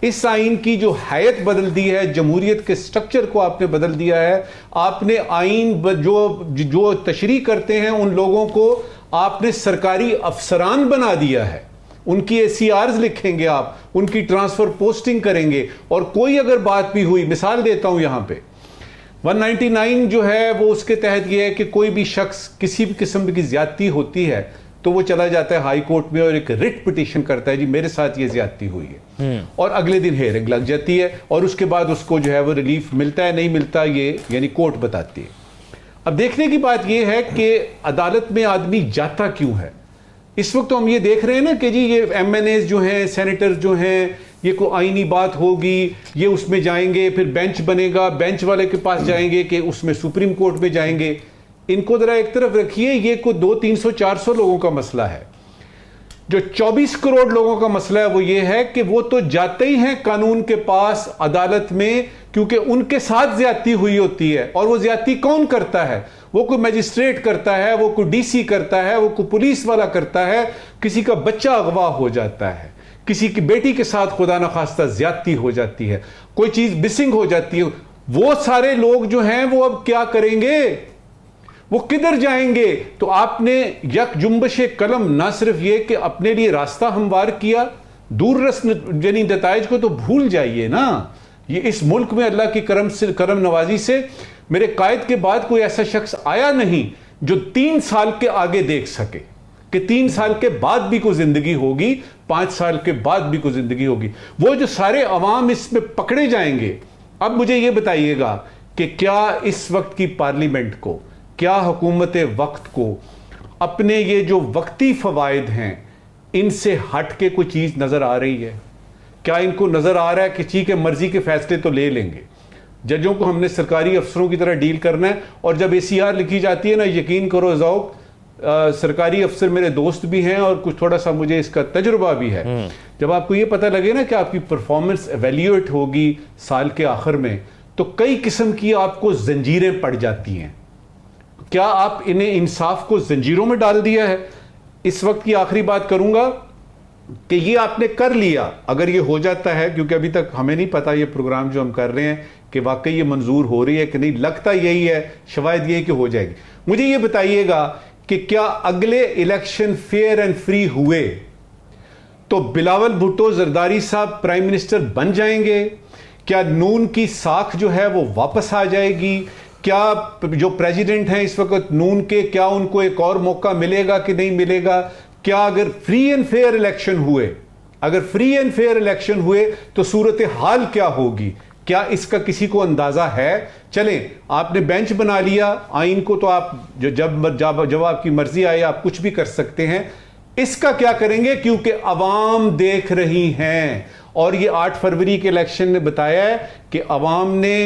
इस आइन की जो हैयत बदल दी है, जमहूरियत के स्ट्रक्चर को आपने बदल दिया है। आपने आइन जो तशरीह करते हैं उन लोगों को आपने सरकारी अफसरान बना दिया है। उनकी ACRs लिखेंगे आप, उनकी ट्रांसफर पोस्टिंग करेंगे। और कोई अगर बात भी हुई, मिसाल देता हूं यहां पे 199 जो है वो उसके तहत ये है कि कोई भी शख्स किसी भी किस्म की ज्यादती होती है तो वो चला जाता है हाई कोर्ट में और एक रिट पिटीशन करता है, जी मेरे साथ ये ज्यादती हुई है, और अगले दिन हेयरिंग लग जाती है और उसके बाद उसको जो है वो रिलीफ मिलता है नहीं मिलता, ये यानी कोर्ट बताती है। अब देखने की बात ये है कि अदालत में आदमी जाता क्यों है। इस वक्त तो हम ये देख रहे हैं ना कि जी ये MNAs जो हैं, सेनेटर्स जो हैं, ये कोई आईनी बात होगी, ये उसमें जाएंगे, फिर बेंच बनेगा, बेंच वाले के पास जाएंगे कि उसमें सुप्रीम कोर्ट में जाएंगे। इनको जरा एक तरफ रखिए, ये कोई 200-300-400 लोगों का मसला है। जो 24 करोड़ लोगों का मसला है वो ये है कि वो तो जाते ही हैं कानून के पास, अदालत में, क्योंकि उनके साथ ज्यादती हुई होती है। और वो ज्यादती कौन करता है? वो कोई मजिस्ट्रेट करता है, वो कोई DC करता है, वो कोई पुलिस वाला करता है, किसी का बच्चा अगवा हो जाता है, किसी की बेटी के साथ खुदा न खास्ता ज्यादती हो जाती है, कोई चीज मिसिंग हो जाती है। वो सारे लोग जो हैं वो अब क्या करेंगे? वो किधर जाएंगे? तो आपने यक जुम्बशे कलम ना सिर्फ ये कि अपने लिए रास्ता हमवार किया, दूररस यानी नताइज को तो भूल जाइए ना। ये इस मुल्क में अल्लाह की करम नवाजी से मेरे कायद के बाद कोई ऐसा शख्स आया नहीं जो 3 साल के आगे देख सके कि 3 साल के बाद भी कोई जिंदगी होगी, 5 साल के बाद भी कोई जिंदगी होगी। वो जो सारे अवाम इसमें पकड़े जाएंगे। अब मुझे ये बताइएगा कि क्या इस वक्त की पार्लियामेंट को, क्या हुकूमत वक्त को अपने ये जो वक्ती फवायद हैं इनसे हट के कोई चीज नजर आ रही है? क्या इनको नजर आ रहा है कि ठीक है मर्जी के फैसले तो ले लेंगे, जजों को हमने सरकारी अफसरों की तरह डील करना है। और जब ACR लिखी जाती है ना, यकीन करो ज़ौक, सरकारी अफसर मेरे दोस्त भी हैं और कुछ थोड़ा सा मुझे इसका तजुर्बा भी है। जब आपको ये पता लगे ना कि आपकी परफॉर्मेंस एवेल्यूएट होगी साल के आखिर में, तो कई किस्म की आपको जंजीरें पड़ जाती हैं। क्या आप इन्हें इंसाफ को जंजीरों में डाल दिया है? इस वक्त की आखिरी बात करूंगा कि ये आपने कर लिया, अगर ये हो जाता है, क्योंकि अभी तक हमें नहीं पता ये प्रोग्राम जो हम कर रहे हैं कि वाकई ये मंजूर हो रही है कि नहीं, लगता यही है, शायद ये कि हो जाएगी। मुझे ये बताइएगा कि क्या अगले इलेक्शन फेयर एंड फ्री हुए तो बिलावल भुट्टो जरदारी साहब प्राइम मिनिस्टर बन जाएंगे? क्या नून की साख जो है वो वापस आ जाएगी? क्या जो प्रेसिडेंट हैं इस वक्त नून के, क्या उनको एक और मौका मिलेगा कि नहीं मिलेगा? क्या अगर फ्री एंड फेयर इलेक्शन हुए, अगर फ्री एंड फेयर इलेक्शन हुए तो सूरत हाल क्या होगी? क्या इसका किसी को अंदाजा है? चलें, आपने बेंच बना लिया, आइन को तो आप जब आपकी मर्जी आए आप कुछ भी कर सकते हैं। इसका क्या करेंगे? क्योंकि अवाम देख रही हैं। और ये 8 फरवरी के इलेक्शन ने बताया है कि अवाम ने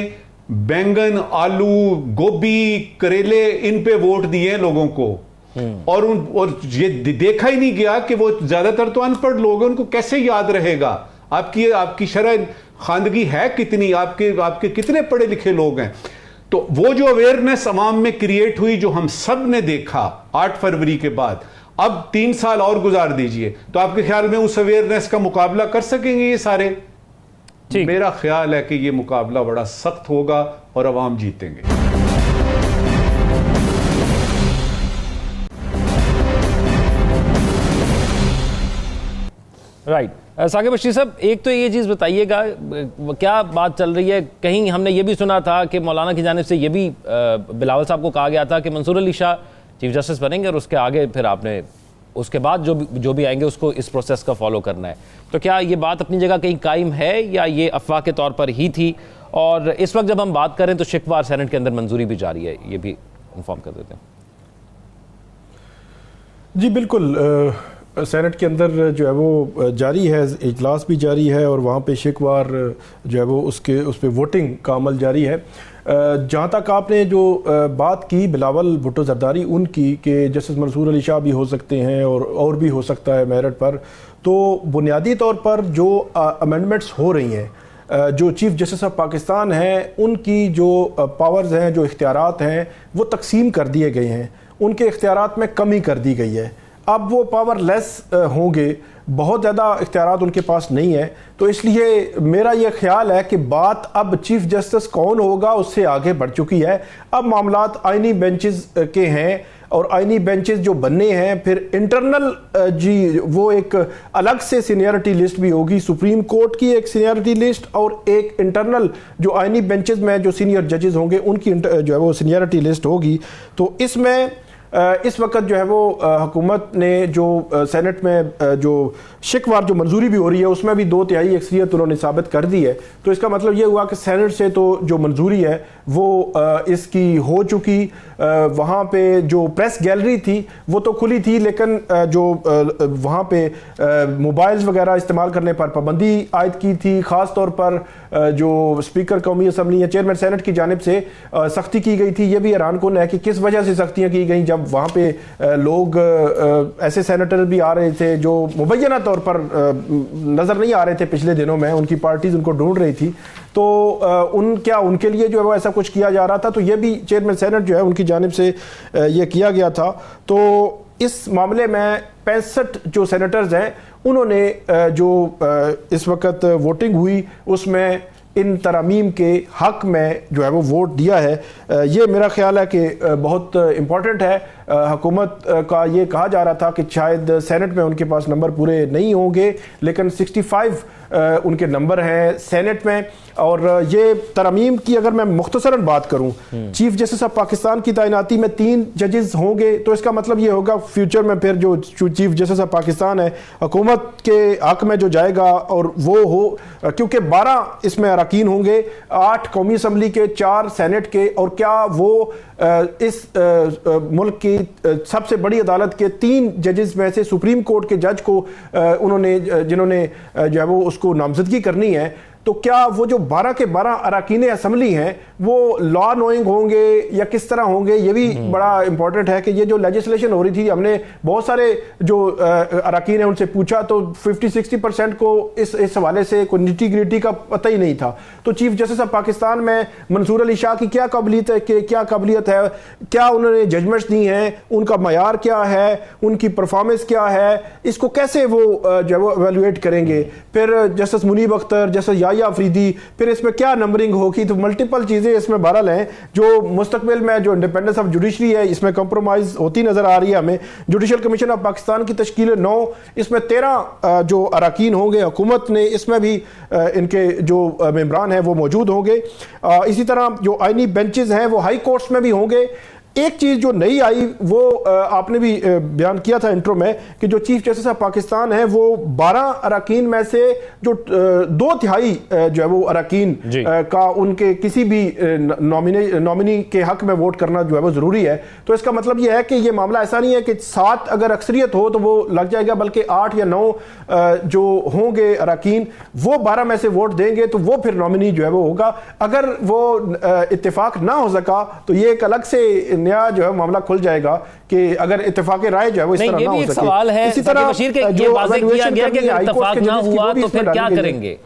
बैंगन, आलू, गोभी, करेले इन पे वोट दिए लोगों को। और ये देखा ही नहीं गया कि वो ज्यादातर तो अनपढ़ लोग हैं, उनको कैसे याद रहेगा? आपकी शरह खानदगी है कितनी? आपके कितने पढ़े लिखे लोग हैं? तो वो जो अवेयरनेस अवाम में क्रिएट हुई, जो हम सब ने देखा 8 फरवरी के बाद, अब 3 साल और गुजार दीजिए, तो आपके ख्याल में उस अवेयरनेस का मुकाबला कर सकेंगे ये सारे? मेरा ख्याल है कि ये मुकाबला बड़ा सख्त होगा और अवाम जीतेंगे।
राइट साकिब बशीर साहब, एक तो ये चीज़ बताइएगा, क्या बात चल रही है? कहीं हमने ये भी सुना था कि मौलाना की जानिब से ये भी बिलावल साहब को कहा गया था कि मंसूर अली शाह चीफ जस्टिस बनेंगे और उसके आगे फिर आपने उसके बाद जो भी आएंगे उसको इस प्रोसेस का फॉलो करना है। तो क्या ये बात अपनी जगह कहीं कायम है या ये अफवाह के तौर पर ही थी? और इस वक्त जब हम बात करें तो शिकवार सेनेट के अंदर मंजूरी भी जारी है, ये भी इन्फॉर्म कर देते हैं।
जी बिल्कुल, सेनेट के अंदर जो है वो जारी है, इजलास भी जारी है और वहाँ पे शिकवार जो है वो उस पर वोटिंग का अमल जारी है। जहाँ तक आपने जो बात की बिलावल भुट्टो जरदारी उनकी कि जस्टिस मंसूर अली शाह भी हो सकते हैं और भी हो सकता है मेरिट पर, तो बुनियादी तौर पर जो अमेंडमेंट्स हो रही हैं, जो चीफ जस्टिस ऑफ पाकिस्तान हैं उनकी जो पावर्स हैं, जो इख्तियारात हैं, वो तकसीम कर दिए गए हैं, उनके इख्तियारात में कमी कर दी गई है। अब वो पावरलेस होंगे, बहुत ज़्यादा इख्तियारात उनके पास नहीं है। तो इसलिए मेरा ये ख्याल है कि बात अब चीफ जस्टिस कौन होगा उससे आगे बढ़ चुकी है। अब मामलात आइनी बेंचेस के हैं और आइनी बेंचेस जो बनने हैं, फिर इंटरनल जी वो एक अलग से सीनियरिटी लिस्ट भी होगी, सुप्रीम कोर्ट की एक सीनियरिटी लिस्ट और एक इंटरनल जो आइनी बेंचेस में जो सीनियर जजेस होंगे उनकी जो है वो सीनियरिटी लिस्ट होगी। तो इसमें इस वक्त जो है वो हुकूमत ने जो सेनेट में जो शिकवार जो मंजूरी भी हो रही है उसमें भी 2/3 अक्सरियत उन्होंने साबित कर दी है। तो इसका मतलब ये हुआ कि सेनेट से तो जो मंजूरी है वो इसकी हो चुकी। वहाँ पे जो प्रेस गैलरी थी वो तो खुली थी, लेकिन जो वहाँ पे मोबाइल्स वगैरह इस्तेमाल करने पर पाबंदी आयद की थी। ख़ास तौर पर जो स्पीकर कौमी असम्बली या चेयरमैन सेनेट की जानिब से सख्ती की गई थी। ये भी हैरान कुन है कि किस वजह से सख्तियाँ की गई, जब वहाँ पे लोग ऐसे सेनेटर भी आ रहे थे जो मुबैना तौर पर नज़र नहीं आ रहे थे पिछले दिनों में, उनकी पार्टीज उनको ढूंढ रही थी। तो उनके लिए जो है वो ऐसा कुछ किया जा रहा था। तो ये भी चेयरमैन सेनेट जो है उनकी जानिब से ये किया गया था। तो इस मामले में 65 जो सेनेटर्स हैं उन्होंने जो इस वक्त वोटिंग हुई उसमें इन तरमीम के हक में जो है वो वोट दिया है। ये मेरा ख्याल है कि बहुत इम्पॉर्टेंट है। हुकूमत का ये कहा जा रहा था कि शायद सेनेट में उनके पास नंबर पूरे नहीं होंगे, लेकिन 65 उनके नंबर हैं सेनेट में। और ये तरमीम की अगर मैं मुख्तसरन बात करूं, चीफ जस्टिस ऑफ पाकिस्तान की तैनाती में 3 जजेस होंगे, तो इसका मतलब ये होगा फ्यूचर में फिर जो चीफ जस्टिस ऑफ पाकिस्तान है हुकूमत के हक में जो जाएगा और वो हो, क्योंकि 12 इसमें अरकान होंगे, 8 कौमी असम्बली के, 4 सेनेट के। और क्या वो इस मुल्क की सबसे बड़ी अदालत के 3 जजेस में से सुप्रीम कोर्ट के जज को जिन्होंने जो है वो उसको नामजदगी करनी है, तो क्या वो जो 12 के 12 अरकान असम्बली हैं वो लॉ नोइंग होंगे या किस तरह होंगे? ये भी बड़ा इंपॉर्टेंट है कि ये जो लेजिस्लेशन हो रही थी, हमने बहुत सारे जो अरकान हैं उनसे पूछा तो 50-60% को इस हवाले से कोई निटी ग्रिटी का पता ही नहीं था। तो चीफ जस्टिस ऑफ पाकिस्तान में मंसूर अली शाह की क्या काबिलियत है, क्या उन्होंने जजमेंट्स दी हैं, उनका मयार क्या है, उनकी परफॉर्मेंस क्या है, इसको कैसे वो जो एवेलुएट करेंगे? फिर जस्टिस मुनीब अख्तर, जस्टिस याया अफरीदी, फिर इसमें क्या नंबरिंग होगी? तो मल्टीपल चीजें इसमें बहरहाल हैं जो मुस्तकबिल में जो इंडिपेंडेंस ऑफ जुडिशरी है इसमें कंप्रोमाइज होती नजर आ रही है हमें। जुडिशल कमीशन ऑफ पाकिस्तान की तश्कील 9, इसमें 13 जो अरकान होंगे हुकूमत ने, इसमें भी इनके जो मेंबरान हैं वो मौजूद होंगे। इसी तरह जो आइनी बेंचेस हैं वो हाई कोर्ट्स में भी होंगे। एक चीज़ जो नई आई वो आपने भी बयान किया था इंट्रो में कि जो चीफ जस्टिस ऑफ पाकिस्तान है वो 12 अरकान में से जो 2/3 जो है वो अरकान का उनके किसी भी नॉमिनी के हक में वोट करना जो है वो ज़रूरी है। तो इसका मतलब ये है कि ये मामला ऐसा नहीं है कि 7 अगर अक्सरियत हो तो वो लग जाएगा, बल्कि 8 या 9 जो होंगे अरकान वो 12 में से वोट देंगे तो वो फिर नॉमिनी जो है वो होगा। अगर वो इत्तेफाक ना हो सका तो ये एक अलग से नया जो है मामला खुल जाएगा कि अगर इत्तेफाक राय जो है वो इस तरह
ये
ना
भी
हो
एक
सके।
सवाल है
इसी
जाकिर
तरह
बशीर के, ये
जो
वाज़ेह किया
evaluation
गया कि
करनी है
अगर
हाई कोर्ट
इत्तेफाक
के
ना
जजेस की, वो
हुआ
भी
तो
इसमें
फिर क्या
डाली गई है।
करेंगे?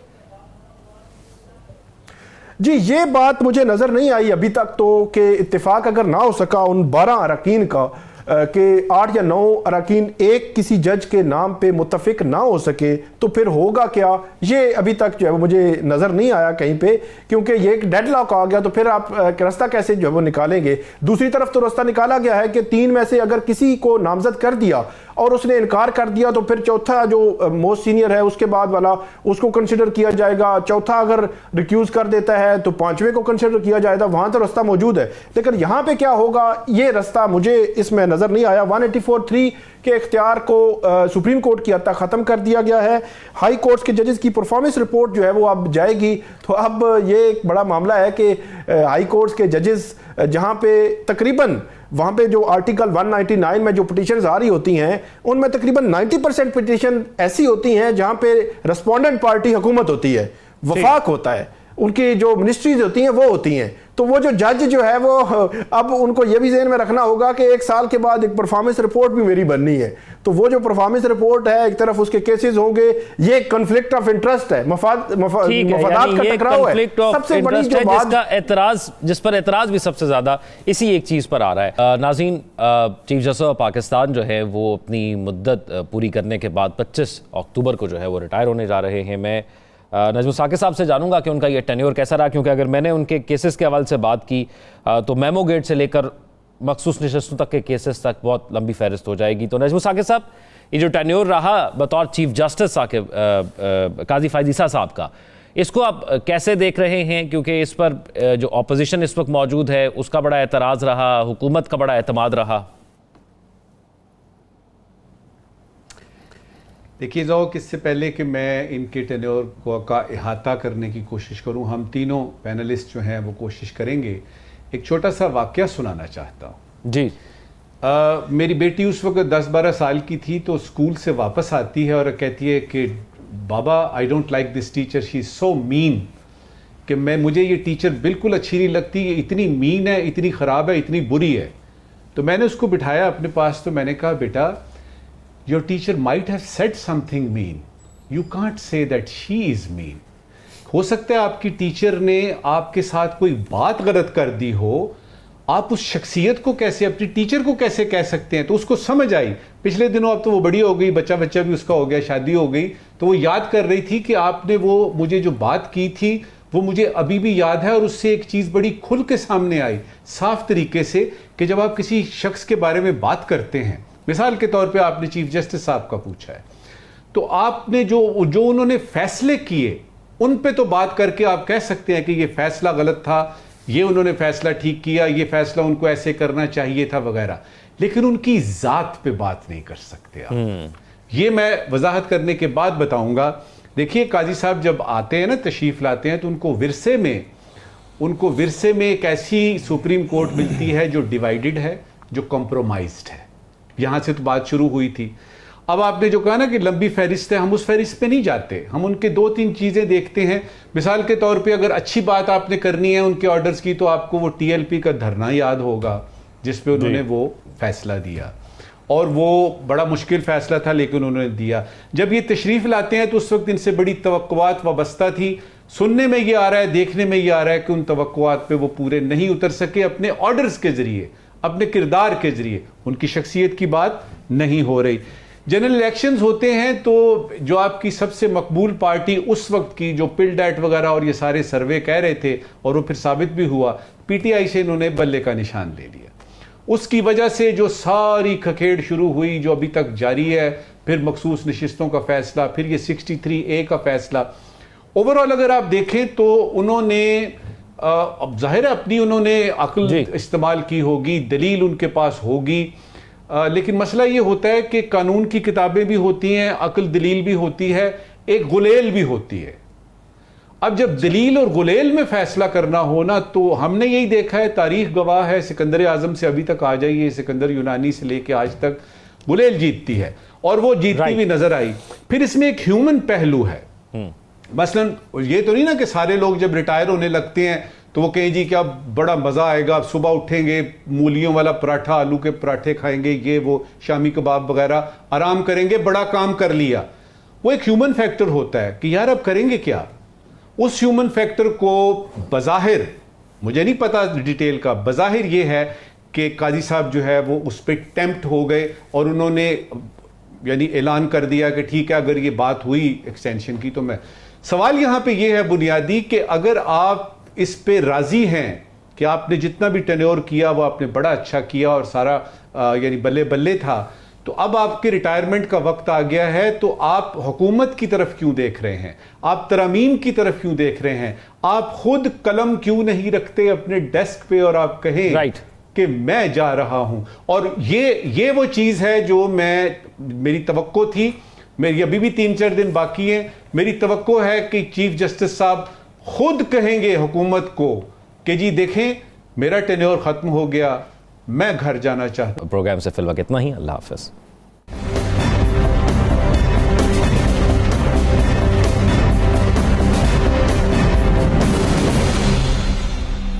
जी ये बात मुझे नजर नहीं आई अभी तक तो कि इत्तेफाक अगर ना हो सका उन 12 अरकान का कि 8 या 9 अरकान एक किसी जज के नाम पे मुत्तफिक ना हो सके तो फिर होगा क्या, ये अभी तक जो है वो मुझे नज़र नहीं आया कहीं पे, क्योंकि ये एक डेडलॉक आ गया तो फिर आप रास्ता कैसे जो है वो निकालेंगे। दूसरी तरफ तो रास्ता निकाला गया है कि 3 में से अगर किसी को नामजद कर दिया और उसने इनकार कर दिया तो फिर चौथा जो मोस्ट सीनियर है उसके बाद वाला उसको कंसिडर किया जाएगा, चौथा अगर रिक्यूज कर देता है तो 5वें को कंसिडर किया जाएगा। वहां तो रास्ता मौजूद है, लेकिन यहां पे क्या होगा ये रास्ता मुझे इसमें नजर नहीं आया। 184(3) के इख्तियार को सुप्रीम कोर्ट की हद तक खत्म कर दिया गया है। हाई कोर्ट के जजेस की परफॉर्मेंस रिपोर्ट जो है वो अब जाएगी, तो अब ये एक बड़ा मामला है कि हाई कोर्ट के जजेस जहां पे तकरीबन वहां पे जो आर्टिकल 199 में जो पिटीशन आ रही होती हैं उनमें तकरीबन 90% पिटीशन ऐसी होती हैं जहां पे रेस्पोंडेंट पार्टी हुकूमत होती है, वफाक होता है, उनकी जो मिनिस्ट्रीज होती हैं वो होती हैं। तो वो जो जज जो है वो अब उनको ये भी ज़हन में रखना होगा कि 1 साल के बाद एक परफॉर्मेंस रिपोर्ट भी मेरी बननी है, तो वो जो परफॉर्मेंस रिपोर्ट है एक तरफ उसके केसेस होंगे, ये कॉन्फ्लिक्ट ऑफ इंटरेस्ट है, मफादात का टकराव है। सबसे बड़ी जो बात
जिसका एतराज, जिस पर एतराज भी सबसे ज्यादा इसी एक चीज पर आ रहा है। नाज़रीन, चीफ जस्टिस ऑफ पाकिस्तान जो है वो अपनी मुद्दत पूरी करने के बाद 25 अक्टूबर को जो है वो रिटायर होने जा रहे हैं। मैं नजमुल साकिब साहब से जानूंगा कि उनका ये टेन्योर कैसा रहा, क्योंकि अगर मैंने उनके केसेस के हवाले से बात की तो मेमो गेट से लेकर मखसूस नशस्तों तक के केसेस तक बहुत लंबी फहरिस्त हो जाएगी। तो नजमुल साकिब साहब, ये जो टेन्योर रहा बतौर चीफ जस्टिस साकिब काजी फायद ईसा साहब का, इसको आप कैसे देख रहे हैं? क्योंकि इस पर जो अपोजिशन इस वक्त मौजूद है उसका बड़ा एतराज़ रहा, हुकूमत का बड़ा एतमाद रहा।
देखिए ज़ौक़, इससे पहले कि मैं इनके टेन्योर का अहाता करने की कोशिश करूं, हम तीनों पैनलिस्ट जो हैं वो कोशिश करेंगे। एक छोटा सा वाक़या सुनाना चाहता हूं जी। मेरी बेटी उस वक्त 10-12 साल की थी, तो स्कूल से वापस आती है और कहती है कि बाबा I don't like this teacher, she is so mean, कि मुझे ये टीचर बिल्कुल अच्छी नहीं लगती, ये इतनी मीन है, इतनी ख़राब है, इतनी बुरी है। तो मैंने उसको बिठाया अपने पास, तो मैंने कहा बेटा, your teacher might have said something mean, you can't say that she is mean। हो सकता है आपकी टीचर ने आपके साथ कोई बात गलत कर दी हो, आप उस शख्सियत को कैसे, अपनी टीचर को कैसे कह सकते हैं? तो उसको समझ आई। पिछले दिनों अब तो वो बड़ी हो गई, बच्चा भी उसका हो गया, शादी हो गई, तो वो याद कर रही थी कि आपने वो मुझे जो बात की थी वो मुझे अभी भी याद है। और उससे एक चीज़ बड़ी खुल के सामने आई साफ तरीके से कि जब आप किसी शख्स के बारे में बात करते हैं, मिसाल के तौर पे आपने चीफ जस्टिस साहब का पूछा है, तो आपने जो उन्होंने फैसले किए उन पे तो बात करके आप कह सकते हैं कि ये फैसला गलत था, ये उन्होंने फैसला ठीक किया, ये फैसला उनको ऐसे करना चाहिए था वगैरह, लेकिन उनकी जात पे बात नहीं कर सकते आप। ये मैं वजाहत करने के बाद बताऊंगा। देखिए काजी साहब जब आते हैं ना, तशरीफ लाते हैं, तो उनको विरसे में एक ऐसी सुप्रीम कोर्ट मिलती है जो डिवाइडेड है, जो कॉम्प्रोमाइज्ड है। यहां से तो बात शुरू हुई थी। अब आपने जो कहा ना कि लंबी फहरिस्त है, हम उस फहरिस्त पे नहीं जाते, हम उनके 2-3 चीजें देखते हैं। मिसाल के तौर पे अगर अच्छी बात आपने करनी है उनके ऑर्डर्स की, तो आपको वो TLP का धरना याद होगा जिसपे उन्होंने वो फैसला दिया, और वो बड़ा मुश्किल फैसला था लेकिन उन्होंने दिया। जब ये तशरीफ लाते हैं तो उस वक्त इनसे बड़ी तवक्कुआत वाबस्ता थी। सुनने में ये आ रहा है, देखने में ये आ रहा है कि उन तवक्कुआत पे वो पूरे नहीं उतर सके। अपने ऑर्डर्स के जरिए, अपने किरदार के जरिए उनकी शख्सियत की बात नहीं हो रही। जनरल इलेक्शंस होते हैं तो जो आपकी सबसे मकबूल पार्टी उस वक्त की, जो पिल डैट वगैरह और ये सारे सर्वे कह रहे थे, और वो फिर साबित भी हुआ, PTI से इन्होंने बल्ले का निशान ले लिया। उसकी वजह से जो सारी खखेड़ शुरू हुई, जो अभी तक जारी है, फिर मखसूस नशिस्तों का फैसला, फिर ये 63A का फैसला, ओवरऑल अगर आप देखें तो उन्होंने अब जाहिर है अपनी उन्होंने अक्ल इस्तेमाल की होगी, दलील उनके पास होगी, लेकिन मसला ये होता है कि कानून की किताबें भी होती हैं, अक्ल दलील भी होती है, एक गुलेल भी होती है। अब जब दलील और गुलेल में फैसला करना हो ना, तो हमने यही देखा है, तारीख गवाह है, सिकंदर आजम से अभी तक आ जाइए, सिकंदर यूनानी से लेके आज तक गुलेल जीतती है, और वो जीतती हुई नजर आई। फिर इसमें एक ह्यूमन पहलू है। मसलन ये तो नहीं ना कि सारे लोग जब रिटायर होने लगते हैं तो वो कहें जी क्या बड़ा मज़ा आएगा, आप सुबह उठेंगे, मूलियों वाला पराठा, आलू के पराठे खाएंगे, ये वो शामी कबाब वगैरह, आराम करेंगे, बड़ा काम कर लिया। वो एक ह्यूमन फैक्टर होता है कि यार अब करेंगे क्या। उस ह्यूमन फैक्टर को बज़ाहिर, मुझे नहीं पता डिटेल का, बज़ाहिर ये है कि काजी साहब जो है वो उस पर टेम्प्ट हो गए और उन्होंने यानी ऐलान कर दिया कि ठीक है अगर ये बात हुई एक्सटेंशन की तो मैं। सवाल यहां पे ये है बुनियादी कि अगर आप इस पे राजी हैं कि आपने जितना भी टेन्योर किया वो आपने बड़ा अच्छा किया और सारा यानी बल्ले बल्ले था, तो अब आपके रिटायरमेंट का वक्त आ गया है, तो आप हुकूमत की तरफ क्यों देख रहे हैं, आप तरामीम की तरफ क्यों देख रहे हैं, आप खुद कलम क्यों नहीं रखते अपने डेस्क पे और आप कहें
राइट
कि मैं जा रहा हूं। और ये वो चीज है जो मेरी तवक्को थी, मेरी अभी भी 3-4 दिन बाकी हैं, मेरी तवक्को है कि चीफ जस्टिस साहब खुद कहेंगे हुकूमत को कि जी देखें मेरा टेन्योर खत्म हो गया, मैं घर जाना चाहता हूं।
प्रोग्राम से फिल वक्त इतना ही। अल्लाह हाफिज।